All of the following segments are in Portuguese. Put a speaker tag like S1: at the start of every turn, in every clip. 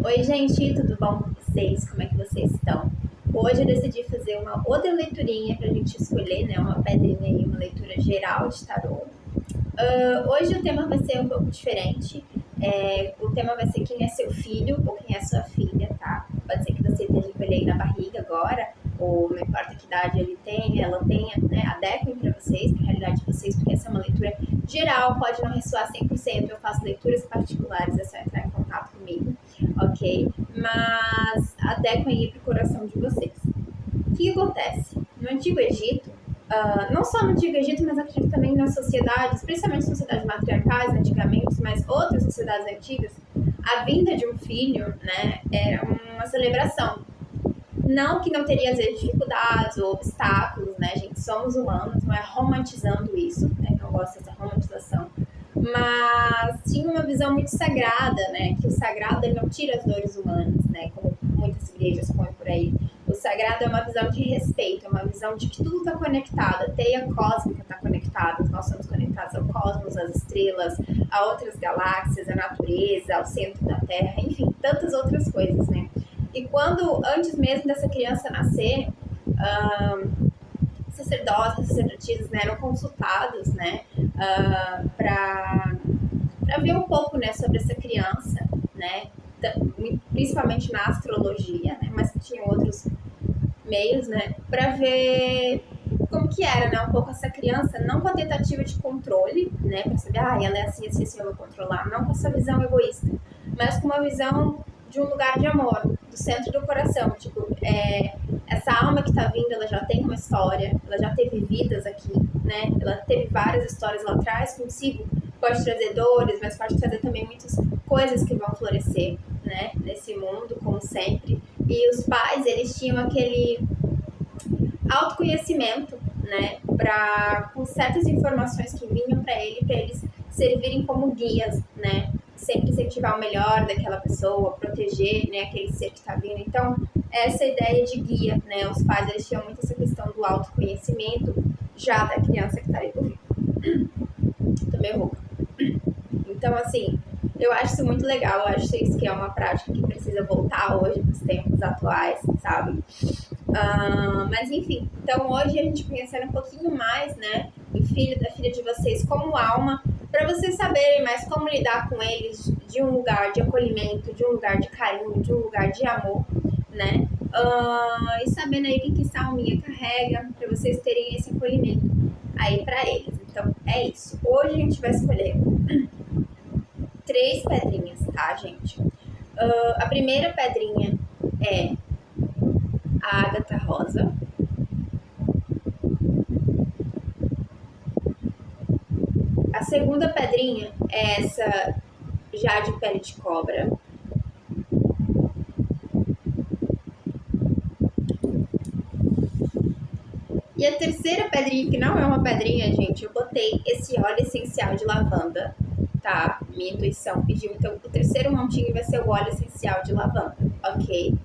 S1: Oi, gente, tudo bom com vocês? Como é que vocês estão? Hoje eu decidi fazer uma outra leiturinha pra gente escolher, né? Uma pedrinha aí, uma leitura geral de tarô. Hoje o tema vai ser um pouco diferente. O tema vai ser quem é seu filho ou quem é sua filha, tá? Pode ser que você esteja com ele aí na barriga agora, ou não importa que idade ele tenha, ela tenha, né? Adequem pra vocês, pra realidade de vocês, porque essa é uma leitura geral, pode não ressoar 100%. Eu faço leituras particulares, é só entrar em contato comigo, ok? Mas adequem aí pro coração de vocês. O que acontece? No Antigo Egito, não só no Antigo Egito, mas acredito também nas sociedades, principalmente sociedades matriarcais antigamente, mas outras sociedades antigas, a vinda de um filho, né, era uma celebração. Não que não teria, às vezes, dificuldades ou obstáculos, né, gente? Somos humanos, não é romantizando isso, né? Não gosto dessa romantização. Mas tinha uma visão muito sagrada, né? Que o sagrado ele não tira as dores humanas, né? Como muitas igrejas põem por aí. O sagrado é uma visão de respeito, é uma visão de que tudo está conectado, a teia cósmica está conectada, nós somos conectados ao cosmos, às estrelas, a outras galáxias, à natureza, ao centro da Terra, enfim, tantas outras coisas, né? E quando, antes mesmo dessa criança nascer, sacerdotes, sacerdotisas, né, eram consultados, né, para ver um pouco, né, sobre essa criança, né, principalmente na astrologia, né, mas tinha outros meios, né, para ver como que era, né, um pouco essa criança, não com a tentativa de controle, né, para saber, ela é assim, assim, eu vou controlar, não com essa visão egoísta, mas com uma visão de um lugar de amor, do centro do coração, tipo, essa alma que tá vindo, ela já tem uma história, ela já teve vidas aqui, né, ela teve várias histórias lá atrás consigo, pode trazer dores, mas pode trazer também muitas coisas que vão florescer, né, nesse mundo, como sempre. E os pais, eles tinham aquele autoconhecimento, né, com certas informações que vinham para eles servirem como guias, né, sempre incentivar o melhor daquela pessoa, proteger, né, aquele ser que está vindo. Então, essa ideia de guia, né, os pais, eles tinham muito essa questão do autoconhecimento já da criança que está ali por vir. Tô meio rouca. Então, assim, eu acho isso muito legal, eu acho isso que é uma prática que precisa voltar hoje para os tempos atuais, sabe? Mas enfim, então hoje a gente conhecendo um pouquinho mais, né, do filho, da filha de vocês como alma, para vocês saberem mais como lidar com eles de um lugar de acolhimento, de um lugar de carinho, de um lugar de amor, né? E sabendo aí o que essa alminha carrega, para vocês terem esse acolhimento aí para eles. Então é isso. Hoje a gente vai escolher 3 pedrinhas, tá, gente? A primeira pedrinha é a ágata rosa. A segunda pedrinha é essa já de pele de cobra. E a terceira pedrinha, que não é uma pedrinha, gente, eu botei esse óleo essencial de lavanda, tá? Minha intuição pediu. Então, o terceiro montinho vai ser o óleo essencial de lavanda, ok?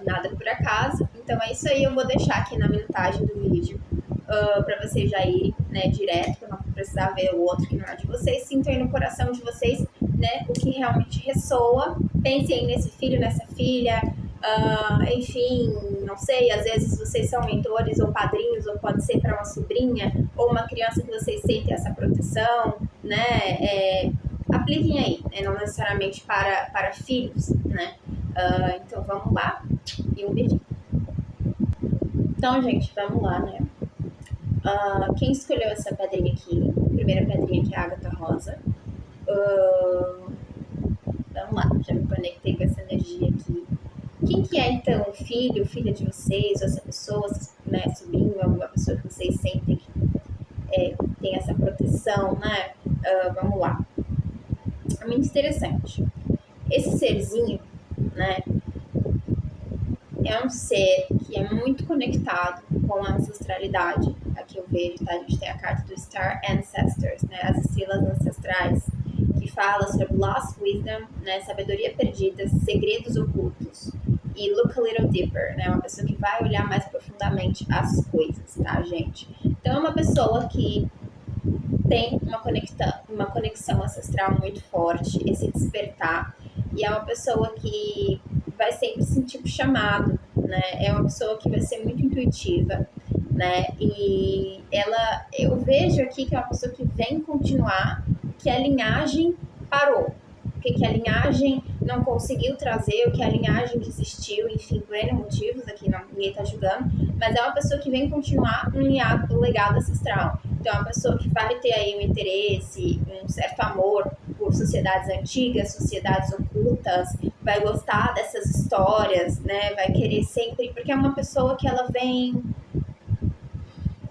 S1: Nada por acaso. Então, é isso aí. Eu vou deixar aqui na minutagem do vídeo para vocês já irem, né, direto, para não precisar ver o outro que não é de vocês. Sintam aí no coração de vocês, né, o que realmente ressoa. Pensem aí nesse filho, nessa filha. Enfim, não sei, às vezes vocês são mentores ou padrinhos, ou pode ser para uma sobrinha ou uma criança que vocês sentem essa proteção, né? Apliquem aí, né? Não necessariamente para filhos, né? Então vamos lá e um beijinho. Então, gente, vamos lá, né? Quem escolheu essa pedrinha aqui? A primeira pedrinha que é a ágata rosa. Vamos lá, já me conectei com essa energia aqui. Quem que é, então, o filho, filha de vocês, ou essa pessoa, né, sobrinho, alguma pessoa que vocês sentem que tem essa proteção, né? Vamos lá. É muito interessante. Esse serzinho, né, é um ser que é muito conectado com a ancestralidade. Aqui eu vejo, tá? A gente tem a carta do Star Ancestors, né, as estrelas ancestrais, que fala sobre Lost Wisdom, né, sabedoria perdida, segredos ocultos. E Look a Little Deeper, né, uma pessoa que vai olhar mais profundamente as coisas, tá, gente? Então é uma pessoa que tem uma conexão ancestral muito forte, esse despertar. E é uma pessoa que vai sempre sentir o chamado, né? É uma pessoa que vai ser muito intuitiva, né? E eu vejo aqui que é uma pessoa que vem continuar, que a linhagem parou, que a linhagem não conseguiu trazer, o que a linhagem desistiu, enfim, por N motivos, aqui não, ninguém está julgando, mas é uma pessoa que vem continuar um legado ancestral. Então, é uma pessoa que vai ter aí um interesse, um certo amor por sociedades antigas, sociedades ocultas, vai gostar dessas histórias, né? Vai querer sempre, porque é uma pessoa que ela vem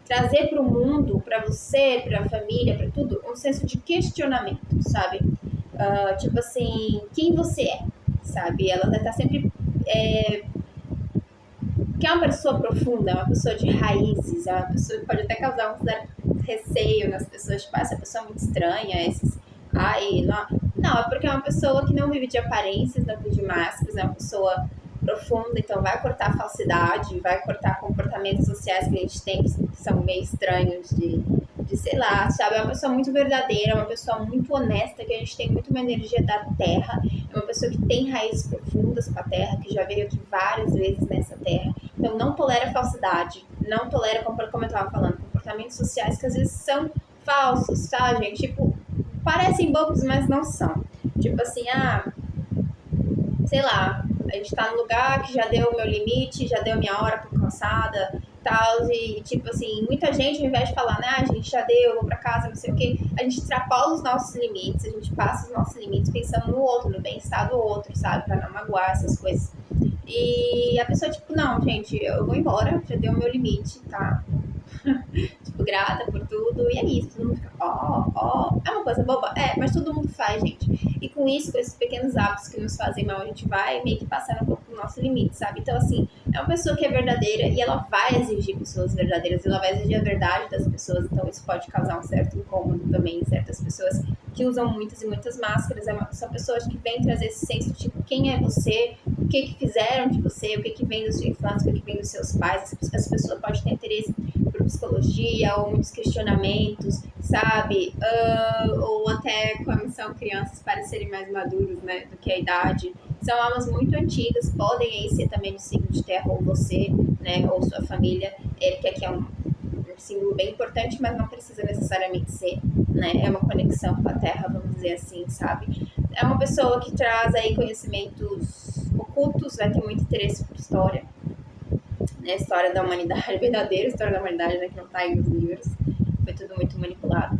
S1: trazer para o mundo, para você, para a família, para tudo, um senso de questionamento, sabe? Tipo assim, quem você é, sabe? Ela vai estar sempre que é uma pessoa profunda, é uma pessoa de raízes, é uma pessoa que pode até causar um certo receio nas pessoas, tipo, essa pessoa é muito estranha, esses. Ai, não, é porque é uma pessoa que não vive de aparências, não vive de máscaras, é uma pessoa profunda, então vai cortar a falsidade, vai cortar comportamentos sociais que a gente tem que são meio estranhos de sei lá, sabe? É uma pessoa muito verdadeira, é uma pessoa muito honesta, que a gente tem muito uma energia da terra, é uma pessoa que tem raízes profundas com a terra, que já veio aqui várias vezes nessa terra, então não tolera falsidade, não tolera, como eu estava falando, comportamentos sociais que às vezes são falsos, tá, gente? Tipo, parecem bobos, mas não são. Tipo assim, sei lá, a gente tá num lugar que já deu o meu limite, já deu minha hora, tô cansada, tal, e tipo assim, muita gente, ao invés de falar, né, a gente já deu, vou pra casa, não sei o que, a gente extrapola os nossos limites, a gente passa os nossos limites pensando no outro, no bem-estar do outro, sabe, pra não magoar essas coisas. E a pessoa, tipo, não, gente, eu vou embora, já deu o meu limite, tá? Tipo, grata por tudo, e é isso. Todo mundo fica, é uma coisa boba? É, mas todo mundo faz, gente. E com isso, com esses pequenos hábitos que nos fazem mal, a gente vai meio que passando um pouco do nosso limite, sabe? Então, assim, é uma pessoa que é verdadeira e ela vai exigir pessoas verdadeiras, ela vai exigir a verdade das pessoas, então isso pode causar um certo incômodo também em certas pessoas que usam muitas e muitas máscaras. São pessoas que vêm trazer esse senso de tipo, quem é você, o que fizeram de você, o que vem da sua infância, o que vem dos seus pais. As pessoas podem ter interesse por psicologia ou muitos questionamentos, sabe? Ou até com a missão crianças parecerem mais maduros, né, do que a idade. São almas muito antigas, podem aí ser também do signo de terra, ou você, né, ou sua família, porque aqui é um símbolo bem importante, mas não precisa necessariamente ser, né? É uma conexão com a terra, vamos dizer assim, sabe? É uma pessoa que traz aí conhecimentos ocultos, vai ter muito interesse por história, né? História da humanidade, verdadeira história da humanidade, né? Que não tá aí nos livros, foi tudo muito manipulado.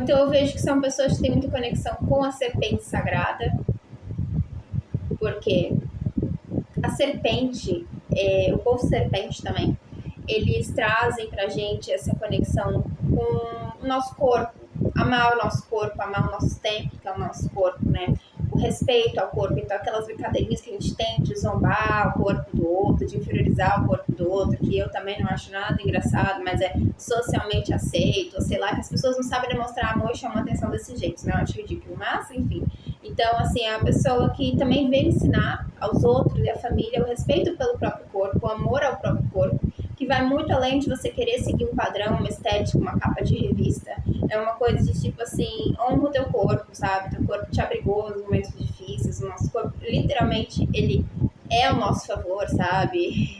S1: Então eu vejo que são pessoas que têm muita conexão com a serpente sagrada, porque a serpente, o povo serpente também, eles trazem pra gente essa conexão com o nosso corpo, amar o nosso corpo, amar o nosso templo, que é o nosso corpo, né? O respeito ao corpo, então aquelas brincadeirinhas que a gente tem de zombar o corpo do outro, de inferiorizar o corpo do outro, que eu também não acho nada engraçado, mas é socialmente aceito, ou sei lá, que as pessoas não sabem demonstrar amor e chamar atenção desse jeito, né? Eu acho ridículo, mas enfim. Então, assim, é a pessoa que também vem ensinar aos outros e à família o respeito pelo próprio corpo, o amor ao próprio corpo, que vai muito além de você querer seguir um padrão, uma estética, uma capa de revista. É uma coisa de tipo assim, honra o teu corpo, sabe? Teu corpo te abrigou nos momentos difíceis, o nosso corpo, literalmente, ele é ao nosso favor, sabe?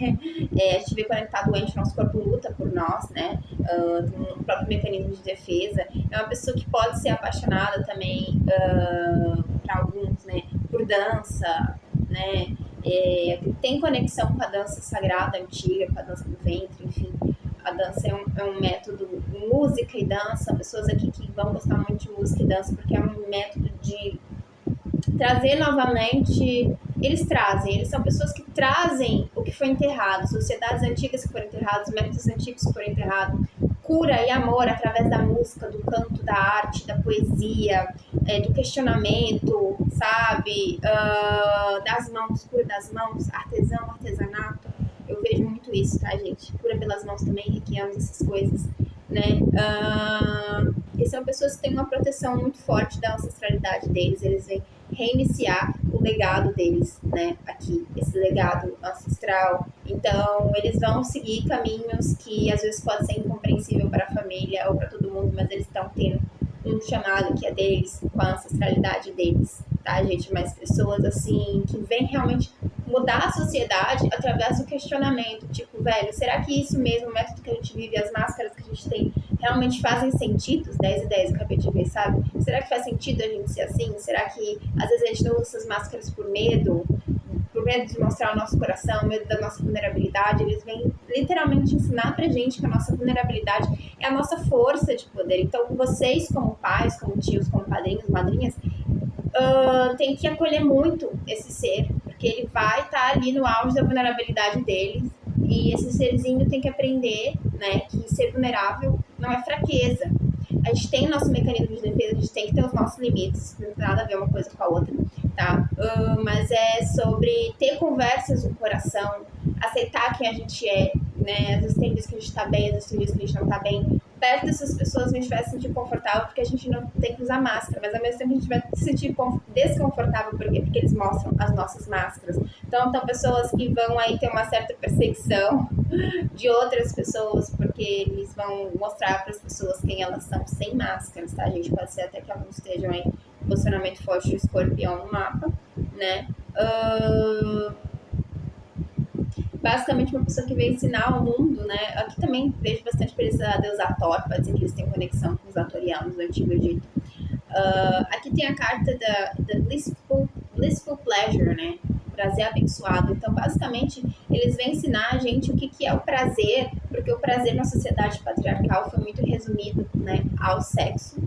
S1: A gente vê quando a gente tá doente, nosso corpo luta por nós, né? Tem um próprio mecanismo de defesa. É uma pessoa que pode ser apaixonada também, para alguns, né? Por dança, né? Tem conexão com a dança sagrada antiga, com a dança do ventre, enfim. A dança é um método, música e dança, pessoas aqui que vão gostar muito de música e dança, porque é um método de trazer novamente, eles são pessoas que trazem o que foi enterrado, sociedades antigas que foram enterradas, métodos antigos que foram enterrados, cura e amor através da música, do canto, da arte, da poesia, do questionamento, sabe? Das mãos, cura das mãos, artesanato. Eu vejo muito isso, tá, gente? Cura pelas mãos também, requiamos essas coisas, né? E são pessoas que têm uma proteção muito forte da ancestralidade deles, eles vêm reiniciar o legado deles, né, aqui, esse legado ancestral. Então, eles vão seguir caminhos que às vezes pode ser incompreensível para a família ou para todo mundo, mas eles estão tendo um chamado que é deles, com a ancestralidade deles, tá, gente? Mas pessoas, assim, que vêm realmente mudar a sociedade através do questionamento, tipo, velho, será que isso mesmo, o método que a gente vive, as máscaras que a gente tem, realmente fazem sentido? Os 10 e 10 eu acabei de ver, sabe? Será que faz sentido a gente ser assim? Será que às vezes a gente não usa essas máscaras por medo de mostrar o nosso coração, medo da nossa vulnerabilidade? Eles vêm literalmente ensinar pra gente que a nossa vulnerabilidade é a nossa força de poder. Então, vocês como pais, como tios, como padrinhos, madrinhas, tem que acolher muito esse ser, porque ele vai estar ali no auge da vulnerabilidade dele, e esse serzinho tem que aprender, né, que ser vulnerável não é fraqueza. A gente tem o nosso mecanismo de defesa, a gente tem que ter os nossos limites, não tem nada a ver uma coisa com a outra, tá? Mas é sobre ter conversas no coração, aceitar quem a gente é, né? Às vezes tem dias que a gente tá bem, às vezes tem dias que a gente não tá bem. Perto dessas pessoas a gente vai se sentir confortável porque a gente não tem que usar máscara, mas ao mesmo tempo a gente vai se sentir desconfortável porque eles mostram as nossas máscaras. Então, pessoas que vão aí ter uma certa perseguição de outras pessoas, porque eles vão mostrar para as pessoas quem elas são sem máscaras, tá, gente? Pode ser até que alguns estejam aí em posicionamento forte do escorpião no mapa, né? Basicamente uma pessoa que veio ensinar ao mundo, né? Aqui também vejo bastante presença da deusa Thor, pode ser que eles tenham conexão com os atorianos do Antigo Egito. Aqui tem a carta da blissful Pleasure, né? Prazer abençoado. Então, basicamente, eles vêm ensinar a gente o que é o prazer, porque o prazer na sociedade patriarcal foi muito resumido, né, ao sexo.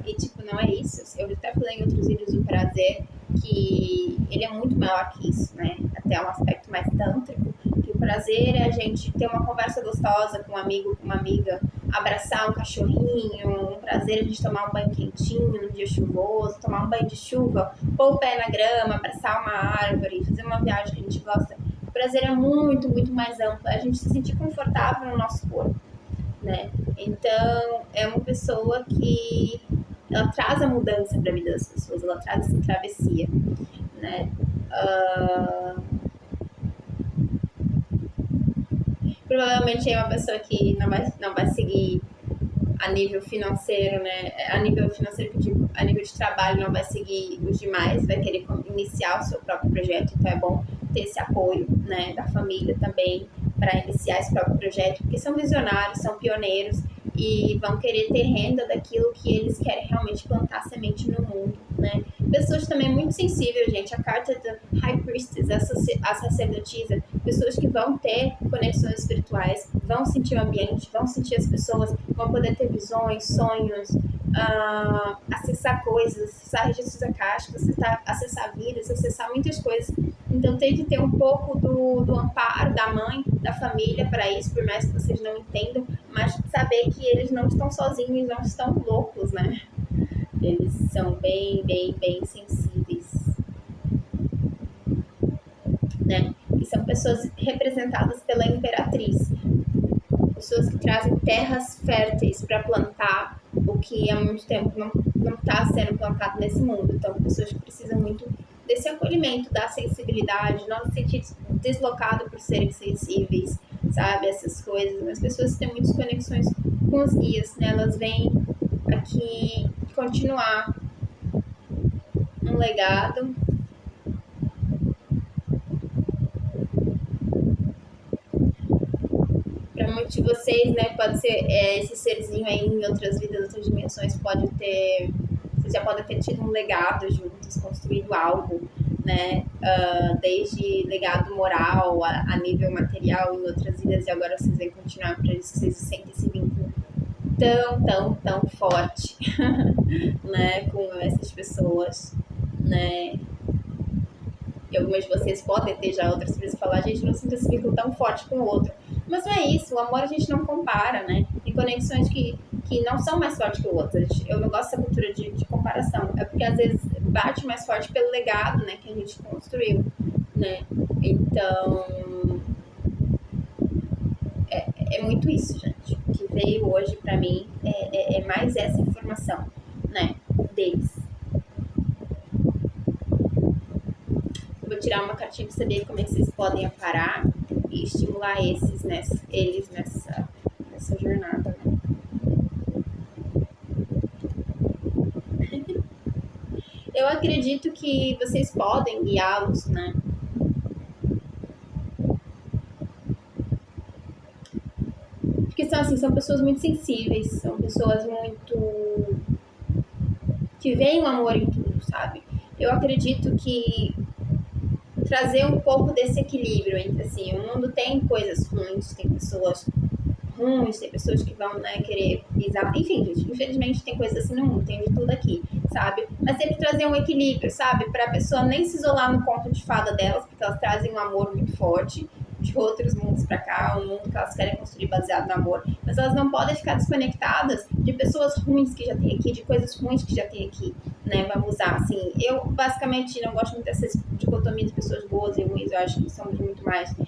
S1: E, tipo, não é isso. Eu até falei em outros vídeos do prazer que ele é muito maior que isso, né? Até um aspecto mais tântrico, que o prazer é a gente ter uma conversa gostosa com um amigo, com uma amiga, abraçar um cachorrinho, um prazer a gente tomar um banho quentinho num dia chuvoso, tomar um banho de chuva, pôr o pé na grama, abraçar uma árvore, fazer uma viagem que a gente gosta. O prazer é muito, muito mais amplo, é a gente se sentir confortável no nosso corpo, né? Então, é uma pessoa que ela traz a mudança para a vida das pessoas, ela traz essa travessia, né? Provavelmente é uma pessoa que não vai seguir a nível financeiro, né? A nível financeiro, a nível de trabalho, não vai seguir os demais, vai querer iniciar o seu próprio projeto, então é bom ter esse apoio, né, da família também para iniciar esse próprio projeto, porque são visionários, são pioneiros e vão querer ter renda daquilo que eles querem realmente plantar semente no mundo, né? Pessoas também muito sensíveis, gente. A carta da High Priestess, a sacerdotisa, pessoas que vão ter conexões espirituais, vão sentir o ambiente, vão sentir as pessoas, vão poder ter visões, sonhos, acessar coisas, acessar registros acásticos, acessar vidas, acessar muitas coisas. Então tem que ter um pouco do amparo da mãe, da família para isso, por mais que vocês não entendam, mas saber que eles não estão sozinhos, não estão loucos, né? Eles são bem, bem, bem sensíveis, né? E são pessoas representadas pela imperatriz, pessoas que trazem terras férteis para plantar o que há muito tempo não está sendo plantado nesse mundo. Então, pessoas que precisam muito desse acolhimento, da sensibilidade, não se sentir deslocado por serem sensíveis, sabe? Essas coisas. As pessoas que têm muitas conexões com os guias, né? Elas vêm aqui continuar um legado. Para muitos de vocês, né, pode ser esse serzinho aí em outras vidas, outras dimensões, vocês já podem ter tido um legado juntos, construído algo, né, desde legado moral a nível material em outras vidas, e agora vocês vão continuar para isso, vocês sentem esse vínculo tão forte, né, com essas pessoas, né. E algumas de vocês podem ter já outras pessoas falar, gente, não sinto esse vínculo tão forte com o outro. Mas não é isso, o amor a gente não compara, né? Tem conexões que não são mais fortes que o outro. Eu não gosto dessa cultura de comparação. É porque às vezes bate mais forte pelo legado, né, que a gente construiu, né? Então, é muito isso, gente. O que veio hoje pra mim é mais essa informação, né, deles. Vou tirar uma cartinha para saber como é que vocês podem aparar e estimular eles nessa jornada, né? eu acredito que vocês podem guiá-los, né? Porque são pessoas muito sensíveis, são pessoas muito que veem o amor em tudo, sabe? Eu acredito que trazer um pouco desse equilíbrio entre, assim, o mundo tem coisas ruins, tem pessoas ruins, tem pessoas que vão, né, querer pisar, enfim, gente, infelizmente tem coisas assim no mundo, tem de tudo aqui, sabe? Mas sempre trazer um equilíbrio, sabe? Pra pessoa nem se isolar no conto de fada delas, porque elas trazem um amor muito forte de outros mundos pra cá, um mundo que elas querem construir baseado no amor, mas elas não podem ficar desconectadas de pessoas ruins que já tem aqui, de coisas ruins que já tem aqui, né? Vamos usar, assim, eu basicamente não gosto muito dessa dicotomia de pessoas boas e ruins, eu acho que somos muito mais do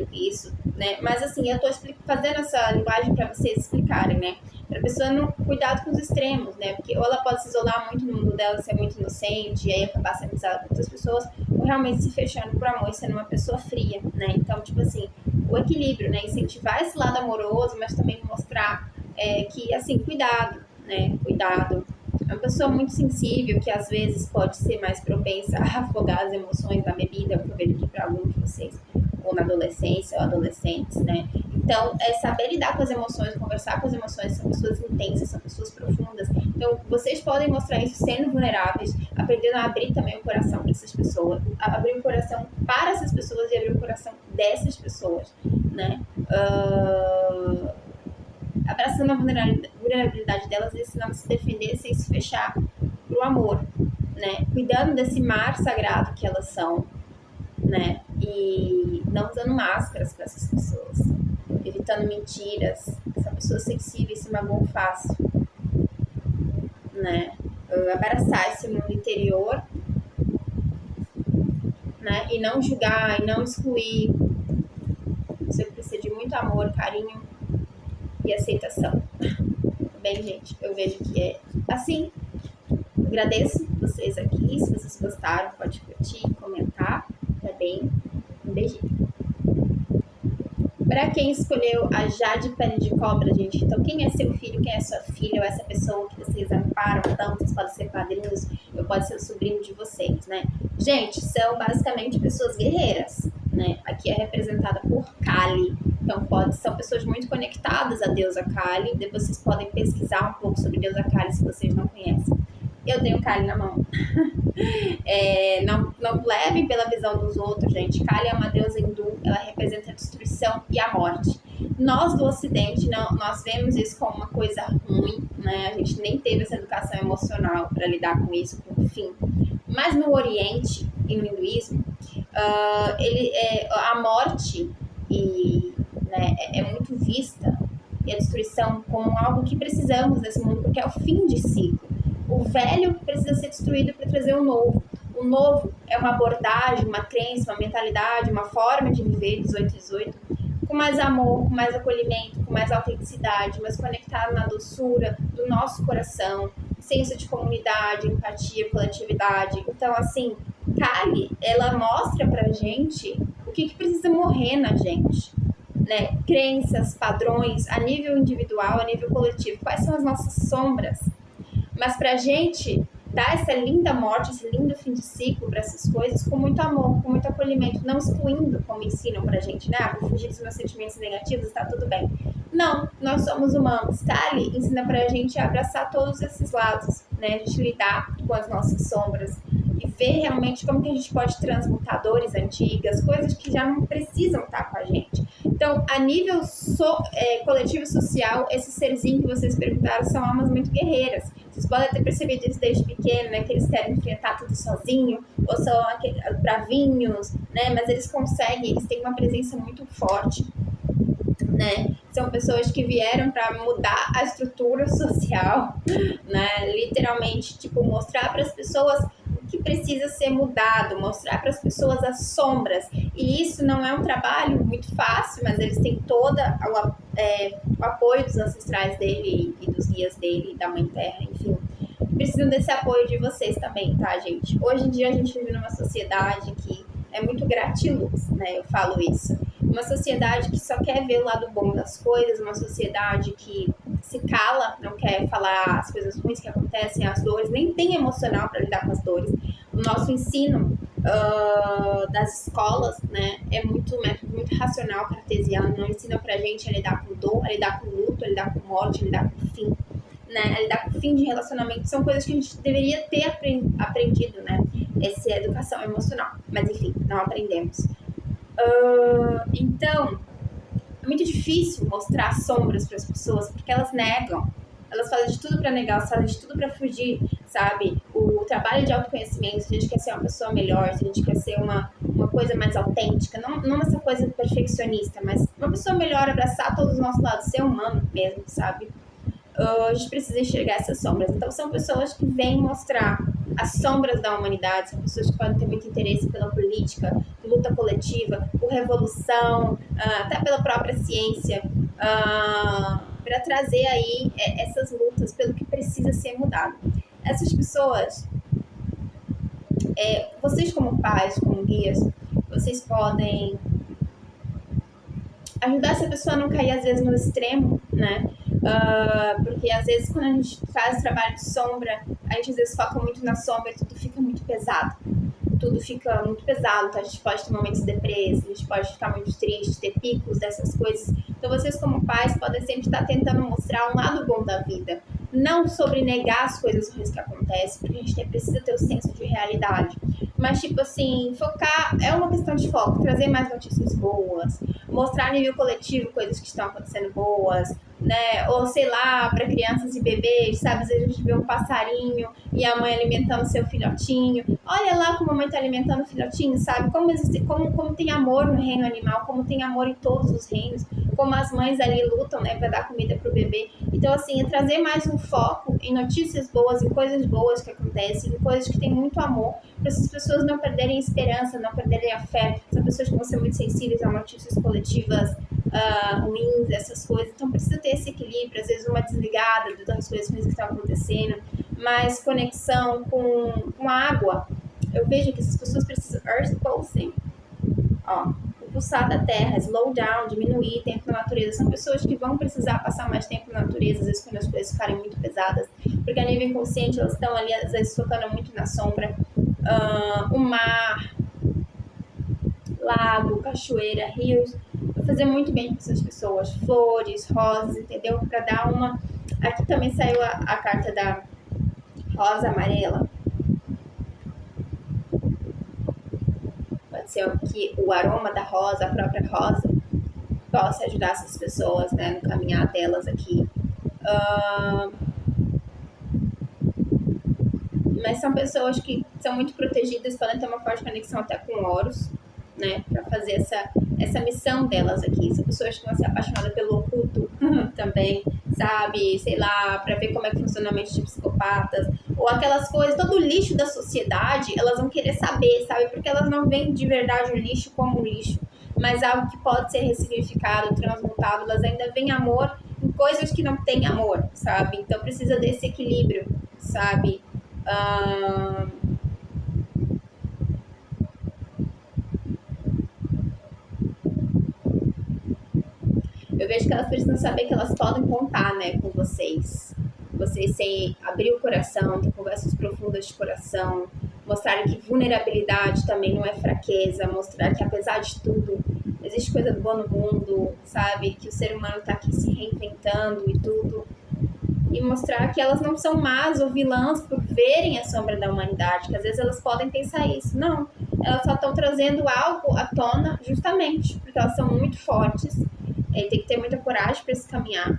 S1: que isso, né? Mas assim, eu tô fazendo essa linguagem para vocês explicarem, né? Pra pessoa não cuidado com os extremos, né? Porque ou ela pode se isolar muito no mundo dela, ser muito inocente e aí acabar sendo amizade com outras pessoas, ou realmente se fechando pro amor e sendo uma pessoa fria, né? Então, tipo assim, o equilíbrio, né? Incentivar esse lado amoroso, mas também mostrar que, assim, cuidado, né? Cuidado. É uma pessoa muito sensível, que às vezes pode ser mais propensa a afogar as emoções da bebida, que eu vejo aqui para alguns de vocês, ou na adolescência, ou adolescentes, né? Então, saber lidar com as emoções, conversar com as emoções, são pessoas intensas, são pessoas profundas. Então, vocês podem mostrar isso sendo vulneráveis, aprendendo a abrir também o coração para essas pessoas, a abrir o coração para essas pessoas e abrir o coração dessas pessoas, né? Abraçando a vulnerabilidade delas e ensinando a se defender sem se fechar pro amor, né? Cuidando desse mar sagrado que elas são, né? E não usando máscaras para essas pessoas, evitando mentiras. São pessoas sensíveis, se magoam fácil, né? Abraçar esse mundo interior, né? E não julgar, e não excluir. Você precisa de muito amor, carinho e aceitação. Bem, gente, eu vejo que é assim. Agradeço vocês aqui. Se vocês gostaram, pode curtir, comentar. Tá bem? Um beijinho. Para quem escolheu a Jade Pele de Cobra, gente, então quem é seu filho, quem é sua filha, ou essa pessoa que vocês amparam tanto, vocês podem ser padrinhos, ou pode ser o sobrinho de vocês, né? Gente, são basicamente pessoas guerreiras, né? Aqui é representada por Kali. Então, são pessoas muito conectadas à deusa Kali. Depois vocês podem pesquisar um pouco sobre a deusa Kali se vocês não conhecem. Eu tenho Kali na mão. Não levem pela visão dos outros, gente. Kali é uma deusa hindu, ela representa a destruição e a morte. Nós do Ocidente, nós vemos isso como uma coisa ruim, né? A gente nem teve essa educação emocional para lidar com isso, por fim. Mas no Oriente e no hinduísmo, a morte né, é muito vista, e a destruição como algo que precisamos nesse mundo, porque é o fim de ciclo. O velho precisa ser destruído para trazer o novo. O novo é uma abordagem, uma crença, uma mentalidade, uma forma de viver 1818, com mais amor, com mais acolhimento, com mais autenticidade, mais conectado na doçura do nosso coração, senso de comunidade, empatia, coletividade. Então, assim, Kali, ela mostra pra gente o que precisa morrer na gente, né? Crenças, padrões, a nível individual, a nível coletivo. Quais são as nossas sombras? Mas pra gente dar essa linda morte, esse lindo fim de ciclo para essas coisas com muito amor, com muito acolhimento, não excluindo como ensinam pra gente, né? Vou fugir dos meus sentimentos negativos, tá tudo bem. Não, nós somos humanos. Kali ensina pra gente a abraçar todos esses lados, né? A gente lidar com as nossas sombras e ver realmente como que a gente pode transmutar dores antigas, coisas que já não precisam estar com a gente. Então, a nível coletivo e social, esse serzinho que vocês perguntaram são almas muito guerreiras. Vocês podem ter percebido isso desde pequeno, né? Que eles querem enfrentar tudo sozinho, ou são aqueles bravinhos, né? Mas eles conseguem, eles têm uma presença muito forte, né? São pessoas que vieram para mudar a estrutura social, né? Literalmente, tipo, mostrar para as pessoas o que precisa ser mudado, mostrar para as pessoas as sombras. E isso não é um trabalho muito fácil, mas eles têm todo o apoio dos ancestrais dele e dos guias dele, da Mãe Terra, enfim. Precisam desse apoio de vocês também, tá, gente? Hoje em dia a gente vive numa sociedade que é muito gratiluz, né? Eu falo isso. Uma sociedade que só quer ver o lado bom das coisas, uma sociedade que se cala, não quer falar as coisas ruins que acontecem, as dores, nem tem emocional para lidar com as dores. O nosso ensino das escolas, né, é muito método, muito racional, cartesiano, não ensina pra gente a lidar com dor, a lidar com luto, a lidar com morte, a lidar com fim, né, a lidar com fim de relacionamento. São coisas que a gente deveria ter aprendido, né, essa educação emocional, mas enfim, não aprendemos. Então, é muito difícil mostrar sombras para as pessoas, porque elas negam. Elas fazem de tudo para negar, elas fazem de tudo para fugir, sabe? O trabalho de autoconhecimento, se a gente quer ser uma pessoa melhor, se a gente quer ser uma coisa mais autêntica, não essa coisa perfeccionista, mas uma pessoa melhor, abraçar todos os nossos lados, ser humano mesmo, sabe? A gente precisa enxergar essas sombras. Então, são pessoas que vêm mostrar as sombras da humanidade, são pessoas que podem ter muito interesse pela política, luta coletiva, por revolução, até pela própria ciência, para trazer aí essas lutas pelo que precisa ser mudado. Essas pessoas, vocês como pais, como guias, vocês podem ajudar essa pessoa a não cair às vezes no extremo, né? Porque às vezes quando a gente faz trabalho de sombra, a gente às vezes foca muito na sombra e tudo fica muito pesado. Tudo fica muito pesado, então a gente pode ter momentos depressivos, a gente pode ficar muito triste, ter picos dessas coisas. Então vocês como pais podem sempre estar tentando mostrar um lado bom da vida, não sobre negar as coisas ruins que acontecem, porque a gente precisa ter o senso de realidade. Mas tipo assim, focar, é uma questão de foco, trazer mais notícias boas, mostrar a nível coletivo coisas que estão acontecendo boas, né? Ou sei lá, para crianças e bebês, sabe? Às vezes a gente vê um passarinho e a mãe alimentando seu filhotinho. Olha lá como a mãe está alimentando o filhotinho, sabe? Como tem amor no reino animal, como tem amor em todos os reinos, como as mães ali lutam, né, para dar comida pro bebê. Então, assim, é trazer mais um foco em notícias boas, em coisas boas que acontecem, em coisas que tem muito amor, para essas pessoas não perderem a esperança, não perderem a fé. São pessoas que vão ser muito sensíveis a notícias coletivas ruins, essas coisas. Então, precisa ter esse equilíbrio, às vezes uma desligada das coisas ruins que estão acontecendo, mais conexão com a água. Eu vejo que essas pessoas precisam earth pulsing, o pulsar da terra, slow down, diminuir tempo na natureza. São pessoas que vão precisar passar mais tempo na natureza, às vezes quando as coisas ficarem muito pesadas, porque a nível inconsciente elas estão ali, às vezes, focando muito na sombra. O mar, lago, cachoeira, rios, vai fazer muito bem para essas pessoas. Flores, rosas, entendeu? Para dar uma... Aqui também saiu a carta da rosa amarela. Pode ser que o aroma da rosa, a própria rosa, possa ajudar essas pessoas, né, no caminhar delas aqui. Mas são pessoas que são muito protegidas, podem ter uma forte conexão até com Horus, né, para fazer essa missão delas aqui. São pessoas que vão ser apaixonadas pelo oculto também, sabe? Sei lá, para ver como é que funciona a mente de psicopatas, ou aquelas coisas, todo o lixo da sociedade, elas vão querer saber, sabe? Porque elas não veem de verdade o lixo como lixo, mas algo que pode ser ressignificado, transmutado. Elas ainda veem amor em coisas que não têm amor, sabe? Então precisa desse equilíbrio, sabe? Eu vejo que elas precisam saber que elas podem contar, né, com vocês. Vocês sem abrir o coração, ter conversas profundas de coração, mostrar que vulnerabilidade também não é fraqueza, mostrar que apesar de tudo, existe coisa boa no mundo, sabe? Que o ser humano está aqui se reinventando e tudo. E mostrar que elas não são más ou vilãs por verem a sombra da humanidade, que às vezes elas podem pensar isso. Não, elas só estão trazendo algo à tona justamente porque elas são muito fortes. Tem que ter muita coragem para se caminhar,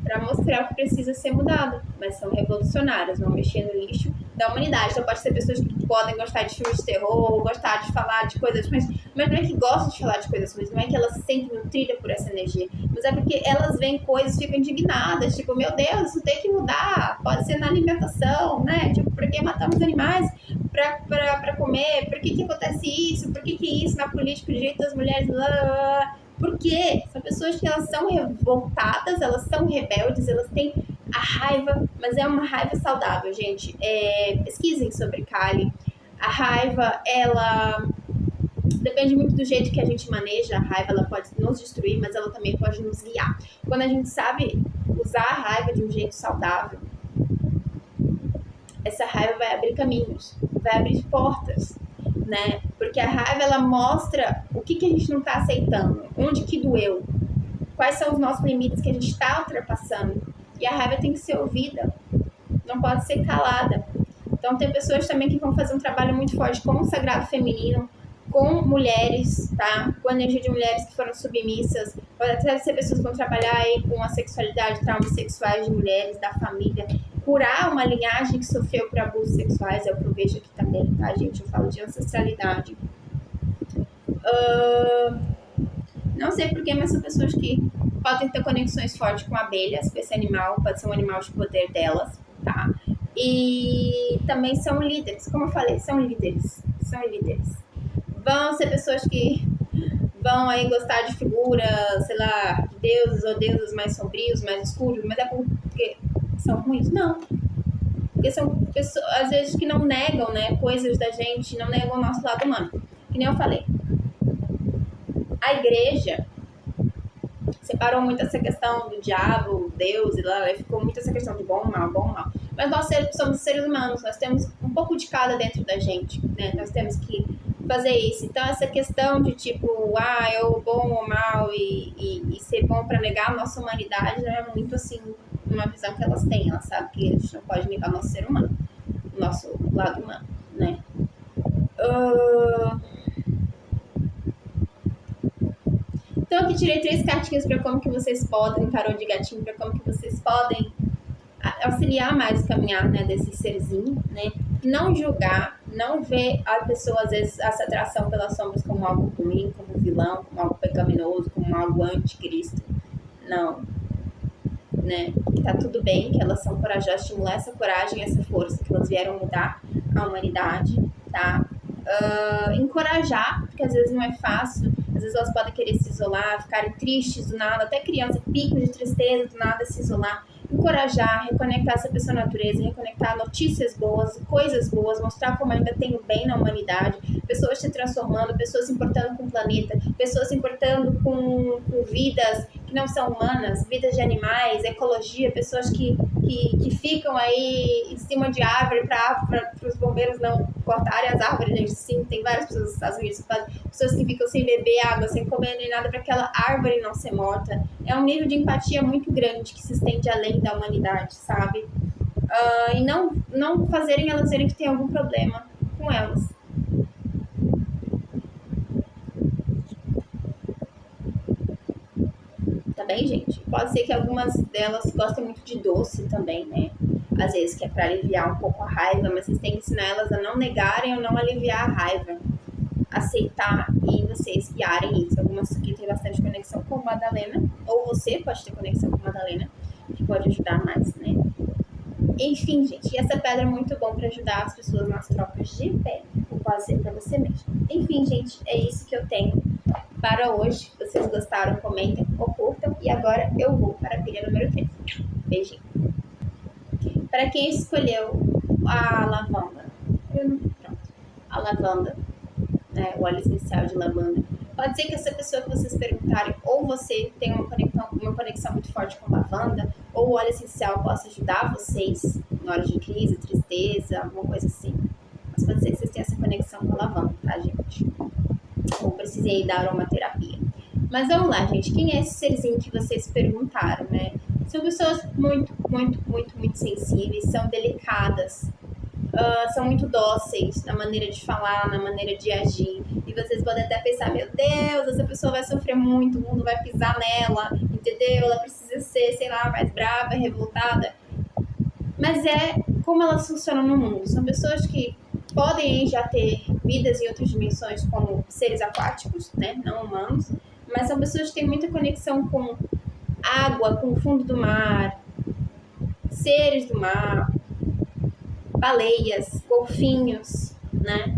S1: para mostrar o que precisa ser mudado. Mas são revolucionárias, vão mexer no lixo da humanidade. Então pode ser pessoas que podem gostar de filmes de terror, ou gostar de falar de coisas ruins, mas não é que gostam de falar de coisas ruins, não é que elas se sentem nutridas por essa energia, mas é porque elas veem coisas e ficam indignadas, tipo, meu Deus, isso tem que mudar, pode ser na alimentação, né? Tipo, por que matamos animais para comer? Por que acontece isso? Por que isso na política, o direito das mulheres, blá, blá, blá. Por quê? São pessoas que elas são revoltadas, elas são rebeldes, elas têm a raiva, mas é uma raiva saudável, gente. Pesquisem sobre Kali. A raiva, ela depende muito do jeito que a gente maneja a raiva. Ela pode nos destruir, mas ela também pode nos guiar. Quando a gente sabe usar a raiva de um jeito saudável, essa raiva vai abrir caminhos, vai abrir portas, né? Porque a raiva, ela mostra o que a gente não está aceitando, onde que doeu, quais são os nossos limites que a gente está ultrapassando. E a raiva tem que ser ouvida, não pode ser calada. Então tem pessoas também que vão fazer um trabalho muito forte com o sagrado feminino, com mulheres, tá? Com a energia de mulheres que foram submissas. Pode até ser pessoas que vão trabalhar aí com a sexualidade, traumas sexuais de mulheres, da família, curar uma linhagem que sofreu por abusos sexuais, é o que eu vejo aqui também, tá, gente? Eu falo de ancestralidade. Não sei porquê, mas são pessoas que podem ter conexões fortes com abelhas, com esse animal, pode ser um animal de poder delas, tá? E também são líderes, como eu falei, são líderes. Vão ser pessoas que vão aí gostar de figuras, sei lá, de deuses ou deuses mais sombrios, mais escuros, mas é porque são ruins? Não. Porque são pessoas, às vezes, que não negam, né, coisas da gente, não negam o nosso lado humano. Que nem eu falei. A igreja separou muito essa questão do diabo, Deus, e lá ficou muito essa questão de bom, mal. Mas nós somos seres humanos, nós temos um pouco de cada dentro da gente, né? Nós temos que fazer isso. Então, essa questão de tipo, eu bom ou mal e ser bom para negar a nossa humanidade não é muito assim uma visão que elas têm. Elas sabem que a gente não pode negar o nosso ser humano, o nosso lado humano, né? Então, aqui tirei 3 cartinhas para como que vocês podem, um tarô de gatinho, para como que vocês podem auxiliar mais o caminhar, né, desse serzinho, né? Não julgar, não ver a pessoa, às vezes, essa atração pelas sombras como algo ruim, como vilão, como algo pecaminoso, como algo anticristo. Não. Né? Tá tudo bem, que elas são corajosas, estimular essa coragem, essa força, que elas vieram mudar a humanidade, tá? Encorajar, porque às vezes não é fácil, às vezes elas podem querer se isolar, ficarem tristes do nada, até criança, pico de tristeza do nada, se isolar. Encorajar, reconectar essa pessoa à natureza, reconectar notícias boas, coisas boas, mostrar como ainda tem o bem na humanidade, pessoas se transformando, pessoas se importando com o planeta, pessoas se importando com vidas que não são humanas, vidas de animais, ecologia, pessoas que ficam aí em cima de árvore para os bombeiros não cortarem as árvores, gente. Sim, tem várias pessoas nos Estados Unidos, pessoas que ficam sem beber água, sem comer nem nada para aquela árvore não ser morta. É um nível de empatia muito grande que se estende além da humanidade, sabe? E não fazerem elas verem que tem algum problema com elas. Tá bem, gente? Pode ser que algumas delas gostem muito de doce também, né? Às vezes que é para aliviar um pouco a raiva, mas vocês têm que ensinar elas a não negarem ou não aliviar a raiva. Aceitar e vocês guiarem isso. Algumas aqui têm bastante conexão com Madalena, ou você pode ter conexão com Madalena, que pode ajudar mais, né? Enfim, gente, e essa pedra é muito bom para ajudar as pessoas nas trocas de pele, ou pode ser para você mesmo. Enfim, gente, é isso que eu tenho para hoje. Se vocês gostaram, comentem ou curtam. E agora eu vou para a pilha número 3. Beijinho. Para quem escolheu a lavanda, a lavanda, né, o óleo essencial de lavanda, pode ser que essa pessoa que vocês perguntarem, ou você tenha uma conexão muito forte com lavanda, ou o óleo essencial possa ajudar vocês na hora de crise, tristeza, alguma coisa assim. Mas pode ser que vocês tenham essa conexão com a lavanda, tá, gente? Ou precisei da aromaterapia. Mas vamos lá, gente. Quem é esse serzinho que vocês perguntaram, né? São pessoas muito sensíveis, são delicadas, são muito dóceis na maneira de falar, na maneira de agir. E vocês podem até pensar, meu Deus, essa pessoa vai sofrer muito, o mundo vai pisar nela, entendeu? Ela precisa ser, sei lá, mais brava, revoltada. Mas é como elas funcionam no mundo. São pessoas que podem já ter vidas em outras dimensões como seres aquáticos, né? Não humanos. Mas são pessoas que têm muita conexão com água, com o fundo do mar, seres do mar, baleias, golfinhos, né?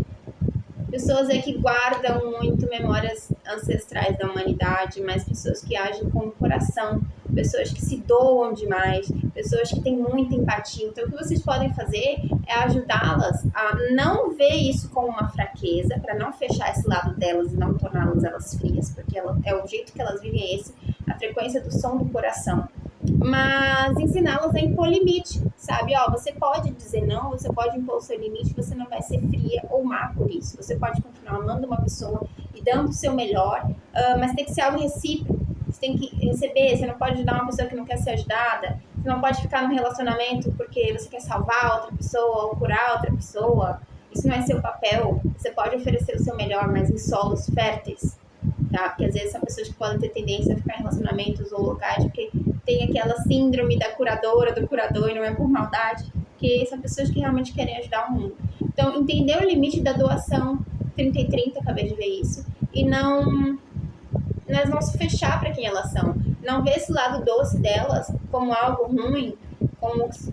S1: Pessoas que guardam muito memórias ancestrais da humanidade, mas pessoas que agem com o coração, pessoas que se doam demais, pessoas que têm muita empatia. Então, o que vocês podem fazer é ajudá-las a não ver isso como uma fraqueza, para não fechar esse lado delas e não torná-las frias, porque é o jeito que elas vivem a frequência do som do coração. mas ensiná-las a impor limite, sabe? Ó, você pode dizer não, você pode impor o seu limite, você não vai ser fria ou má por isso. Você pode continuar amando uma pessoa e dando o seu melhor, mas tem que ser algo recíproco. Você tem que receber, você não pode ajudar uma pessoa que não quer ser ajudada, você não pode ficar num relacionamento porque você quer salvar outra pessoa ou curar outra pessoa. Isso não é seu papel. Você pode oferecer o seu melhor, mas em solos férteis, tá? Porque às vezes são pessoas que podem ter tendência a ficar em relacionamentos ou locais porque tem aquela síndrome da curadora, do curador, e não é por maldade, porque são pessoas que realmente querem ajudar o mundo. Então, entender o limite da doação 30 e 30, acabei de ver isso, e mas não se fechar para quem elas são. Não ver esse lado doce delas como algo ruim, como se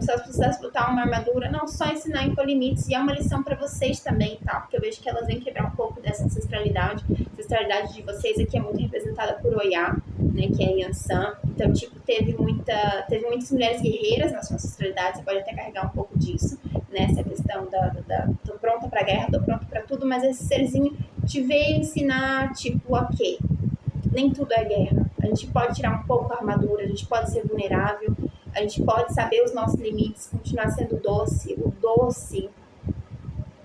S1: elas precisassem botar uma armadura. Não, só ensinar em limites. E é uma lição para vocês também, tá? Porque eu vejo que elas vêm quebrar um pouco dessa ancestralidade. A ancestralidade de vocês aqui é muito representada por Oiá, né, que é Yansan. Então, tipo, teve muitas mulheres guerreiras na sua ancestralidade. Você pode até carregar um pouco disso, né? Essa questão tô pronta pra guerra, tô pronta pra tudo, mas esse serzinho te veio ensinar, tipo, ok, nem tudo é guerra. A gente pode tirar um pouco a armadura, a gente pode ser vulnerável, a gente pode saber os nossos limites, continuar sendo doce. O doce,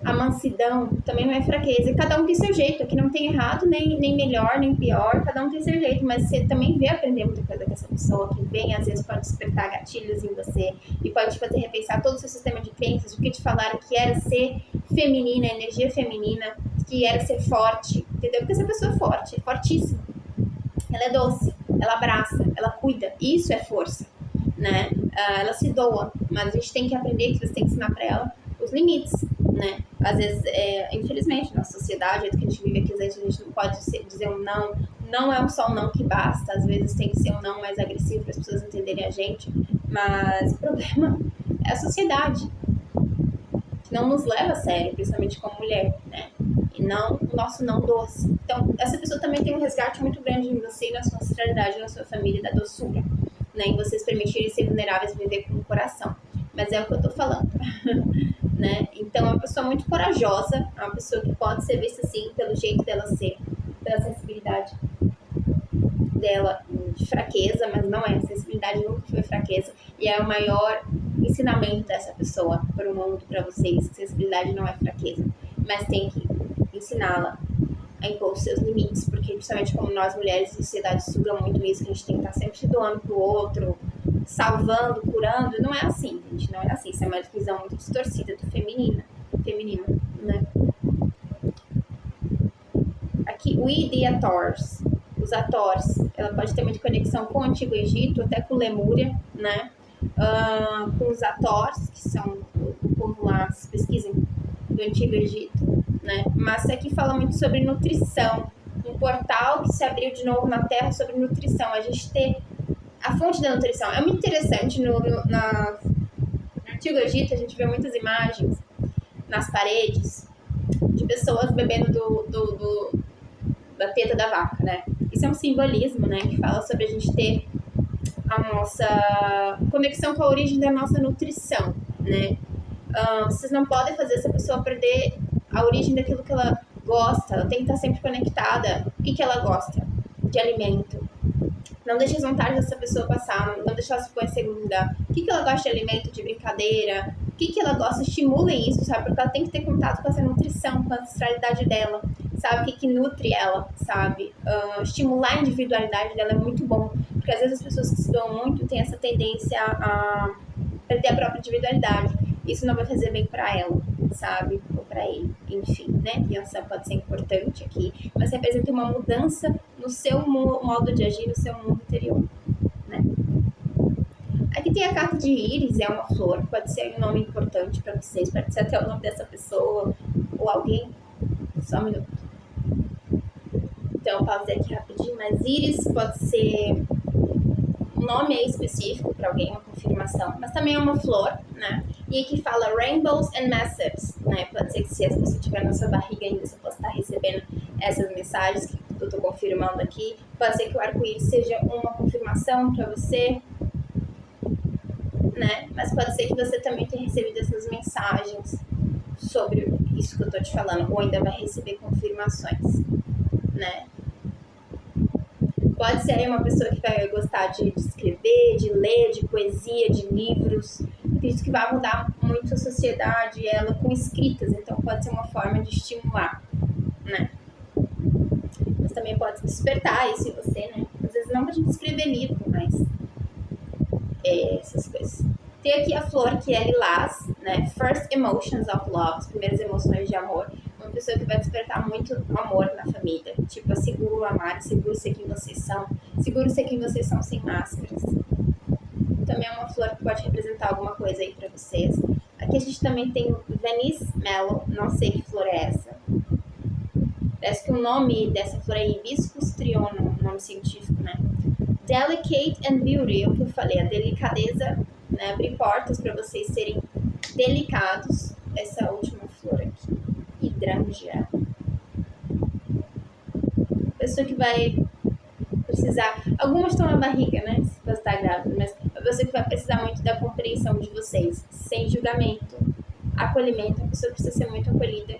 S1: a mansidão também não é fraqueza. E cada um tem seu jeito. Aqui não tem errado, nem melhor, nem pior. Cada um tem seu jeito. Mas você também vê aprender muita coisa com essa pessoa que vem, às vezes pode despertar gatilhos em você e pode te fazer repensar todo o seu sistema de crenças, o que te falaram que era ser feminina, energia feminina, que era ser forte, entendeu? Porque essa pessoa é forte, é fortíssima. Ela é doce, ela abraça, ela cuida. Isso é força, né? Ela se doa, mas a gente tem que aprender, que você tem que ensinar pra ela os limites, né? Às vezes, infelizmente, na sociedade, jeito que a gente vive aqui, às vezes a gente não pode dizer um não. Não é só um não que basta, às vezes tem que ser um não mais agressivo para as pessoas entenderem a gente, mas o problema é a sociedade, que não nos leva a sério, principalmente como mulher, né? E não o nosso não doce. Então, essa pessoa também tem um resgate muito grande em você, na sua ancestralidade, na sua família, da doçura, né? Em vocês permitirem ser vulneráveis e viver com o coração. Mas é o que eu tô falando, né? Então, é uma pessoa muito corajosa, é uma pessoa que pode ser vista assim, pelo jeito dela ser, pela sensibilidade dela de fraqueza, mas não é. A sensibilidade nunca foi fraqueza. E é o maior ensinamento dessa pessoa para o mundo, para vocês. Sensibilidade não é fraqueza, mas tem que ensiná-la a impor os seus limites, porque principalmente como nós mulheres, a sociedade suga muito isso, que a gente tem que estar sempre se doando pro outro, salvando, curando. Não é assim, gente, não é assim. Isso é uma visão muito distorcida do feminino, né? Aqui, o e Ators. Os Ators, ela pode ter muita conexão com o Antigo Egito, até com Lemúria, né? Com os Ators, que são o povo lá, se pesquisem, do Antigo Egito, né? Mas aqui fala muito sobre nutrição, um portal que se abriu de novo na Terra sobre nutrição. A gente ter a fonte da nutrição. É muito interessante, no Antigo Egito a gente vê muitas imagens nas paredes de pessoas bebendo da teta da vaca, né? Isso é um simbolismo, né? Que fala sobre a gente ter a nossa conexão com a origem da nossa nutrição, né? Vocês não podem fazer essa pessoa perder a origem daquilo que ela gosta. Ela tem que estar sempre conectada. O que ela gosta de alimento? Não deixe as vontades dessa pessoa passar. Não deixe ela se pôr em segundo lugar. O que ela gosta de alimento, de brincadeira? O que ela gosta? Estimulem isso, sabe? Porque ela tem que ter contato com essa nutrição, com a ancestralidade dela. Sabe? O que nutre ela, sabe? Estimular a individualidade dela é muito bom. Porque às vezes as pessoas que se doam muito têm essa tendência a perder a própria individualidade. Isso não vai fazer bem pra ela, sabe? Ou pra ele. Enfim, né? Criança pode ser importante aqui, mas representa uma mudança no seu modo de agir, no seu mundo interior, né? Aqui tem a carta de íris, é uma flor, pode ser um nome importante pra vocês, pode ser até o nome dessa pessoa ou alguém. Só um minuto. Então, eu pausei aqui rapidinho, mas íris pode ser um nome aí específico para alguém, uma confirmação, mas também é uma flor, né? E aqui fala rainbows and messages, né? Pode ser que se essa pessoa estiver na sua barriga ainda, você possa estar recebendo essas mensagens que eu estou confirmando aqui. Pode ser que o arco-íris seja uma confirmação para você, né? Mas pode ser que você também tenha recebido essas mensagens sobre isso que eu estou te falando, ou ainda vai receber confirmações, né? Pode ser uma pessoa que vai gostar de escrever, de ler, de poesia, de livros. Acredito que vai mudar muito a sociedade, ela com escritas, então pode ser uma forma de estimular, né? Mas também pode despertar isso em você, né? Às vezes não pra gente escrever livro, mas essas coisas. Tem aqui a flor, que é lilás, né? First Emotions of Love, as primeiras emoções de amor. Uma pessoa que vai despertar muito amor na família. Tipo, é seguro amar, seguro ser quem vocês são, seguro ser quem vocês são sem máscaras. Também é uma flor que pode representar alguma coisa aí pra vocês. Aqui a gente também tem o Venice Mellow, não sei que flor é essa. Parece que o nome dessa flor é Hibiscus triono, nome científico, né? Delicate and Beauty, é o que eu falei, a delicadeza, né? Abrir portas para vocês serem delicados. Essa última flor aqui, Hydrangea. Pessoa que vai precisar, algumas estão na barriga, né? Se você está grávida, mas a pessoa que vai precisar muito da compreensão de vocês, sem julgamento, acolhimento. A pessoa precisa ser muito acolhida,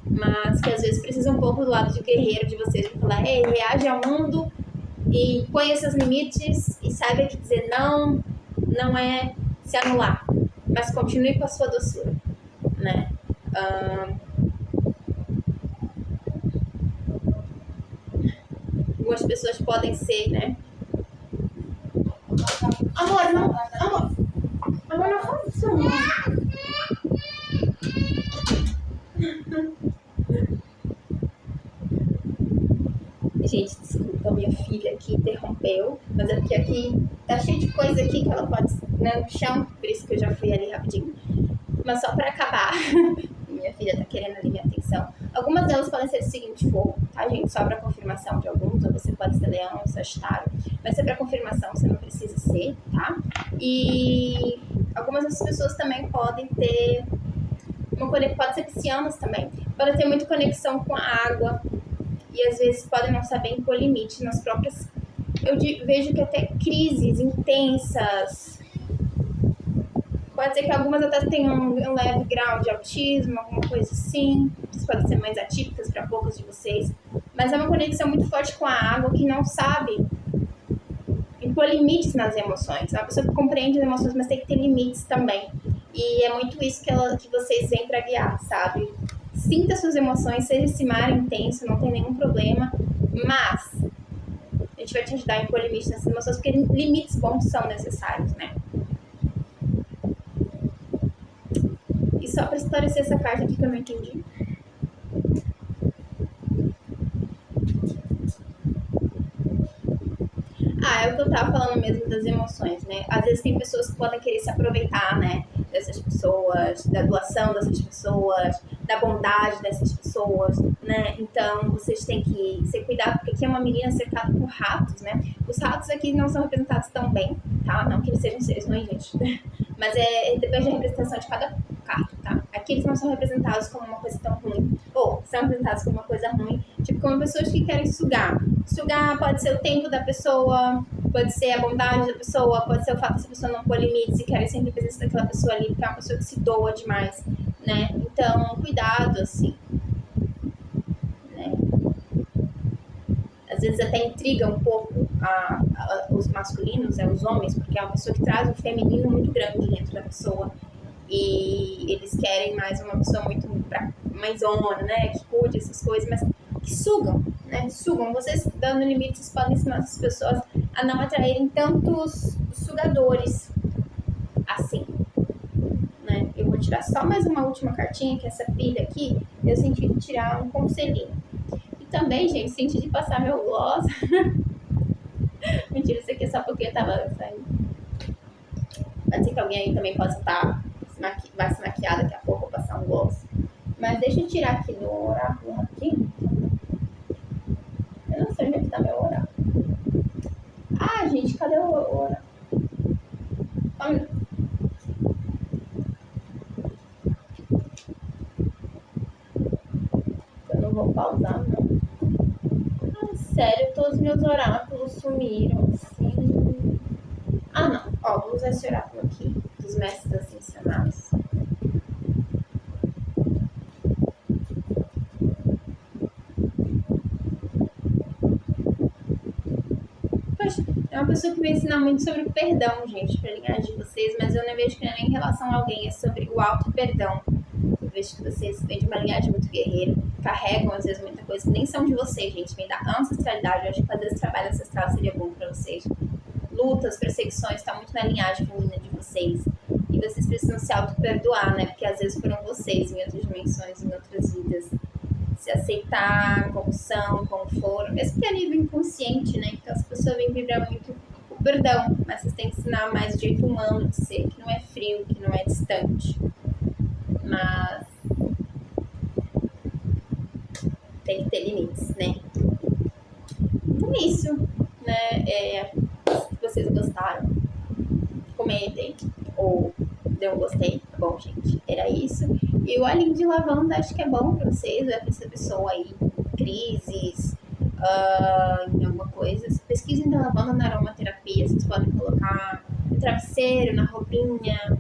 S1: mas que às vezes precisa um pouco do lado de guerreiro de vocês, para falar, ei, reage ao mundo e ponha seus limites e saiba que dizer não é se anular, mas continue com a sua doçura, né? Algumas pessoas podem ser, né? Amor, não faz isso, amor. Gente, desculpa, minha filha aqui interrompeu, mas é porque aqui tá cheio de coisa aqui que ela pode, né, no chão, por isso que eu já fui ali rapidinho. Mas só pra acabar, minha filha tá querendo ali minha atenção. Algumas delas podem ser do seguinte fogo, tá, gente? Só pra confirmação de alguns, ou você pode ser leão ou sagitário. Vai ser pra confirmação, você não precisa ser, tá? E algumas dessas pessoas também podem ter pode ser piscianas também, podem ter muita conexão com a água, e às vezes podem não saber impor limite nas próprias... Eu vejo que até crises intensas. Pode ser que algumas até tenham um leve grau de autismo, alguma coisa assim. Isso pode ser mais atípicas para poucos de vocês. Mas é uma conexão muito forte com a água que não sabe impor limites nas emoções. É uma pessoa que compreende as emoções, mas tem que ter limites também. E é muito isso que vocês vêm para guiar, sabe? Sinta suas emoções, seja esse mar intenso, não tem nenhum problema, mas a gente vai te ajudar a impor limites nessas emoções, porque limites bons são necessários, né? E só para esclarecer essa carta aqui que eu não entendi. É o que eu tava falando mesmo das emoções, né? Às vezes tem pessoas que podem querer se aproveitar, né? Dessas pessoas, da doação dessas pessoas, da bondade dessas pessoas, né? Então, vocês têm que ter cuidado, porque aqui é uma menina cercada por ratos, né? Os ratos aqui não são representados tão bem, tá? Não que eles sejam seres ruins, gente. Mas depende da representação de cada carta, tá? Aqui eles não são representados como uma coisa tão ruim, ou são representados como uma coisa ruim, tipo como pessoas que querem sugar. Sugar pode ser o tempo da pessoa, pode ser a bondade da pessoa, pode ser o fato dessa pessoa não pôr limites e querer sempre a presença daquela pessoa ali, porque é uma pessoa que se doa demais, né? Então, cuidado, assim. Né? Às vezes até intriga um pouco os masculinos, os homens, porque é uma pessoa que traz um feminino muito grande dentro da pessoa. E eles querem mais uma pessoa muito mãezona, né? Que cuide essas coisas, mas que sugam, né? Sugam. Vocês, dando limites, vocês podem ensinar essas pessoas a não atraírem tantos sugadores assim, né? Eu vou tirar só mais uma última cartinha, que é essa pilha aqui. Eu senti de tirar um conselhinho. E também, gente, senti de passar meu gloss. Mentira, isso aqui é só porque eu tava saindo. Pode ser que alguém aí também possa estar... vai se maquiar daqui a pouco, passar um gloss. Mas deixa eu tirar aqui do oráculo rapidinho. Eu não sei onde é que tá meu oráculo. Gente, cadê o oráculo? Só um minuto. Eu não vou pausar, não. Sério, todos os meus oráculos sumiram, assim. Não. Vamos usar esse oráculo aqui, dos mestres ascensionais. É uma pessoa que vai ensinar muito sobre o perdão, gente, pra linhagem de vocês, mas eu não vejo que não é nem em relação a alguém, é sobre o auto-perdão. Eu vejo que vocês vêm de uma linhagem muito guerreira, carregam às vezes muita coisa que nem são de vocês, gente, vem da ancestralidade. Eu acho que fazer esse trabalho ancestral seria bom pra vocês. Lutas, perseguições, tá muito na linhagem feminina de vocês. E vocês precisam se auto-perdoar, né? Porque às vezes foram vocês em outras dimensões, em outras vidas. Se aceitar como são, como foram, mesmo que a nível inconsciente, né? Então essa pessoa vem vibrar muito o perdão, mas vocês têm que ensinar mais o jeito humano de ser, que não é frio, que não é distante. Mas tem que ter limites, né? Então é isso, né? Se vocês gostaram, comentem ou dê um gostei, tá bom, gente? Era isso. E o olhinho de lavanda acho que é bom pra vocês, é pra essa pessoa aí, crises, em alguma coisa. Pesquisem da lavanda na aromaterapia, vocês podem colocar no travesseiro, na roupinha,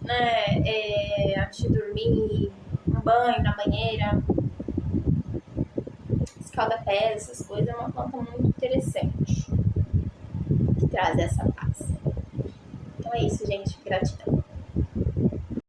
S1: né? Antes de dormir, no banho, na banheira. Escalda-pés, essas coisas, é uma planta muito interessante que traz essa paz. Então é isso, gente. Gratidão.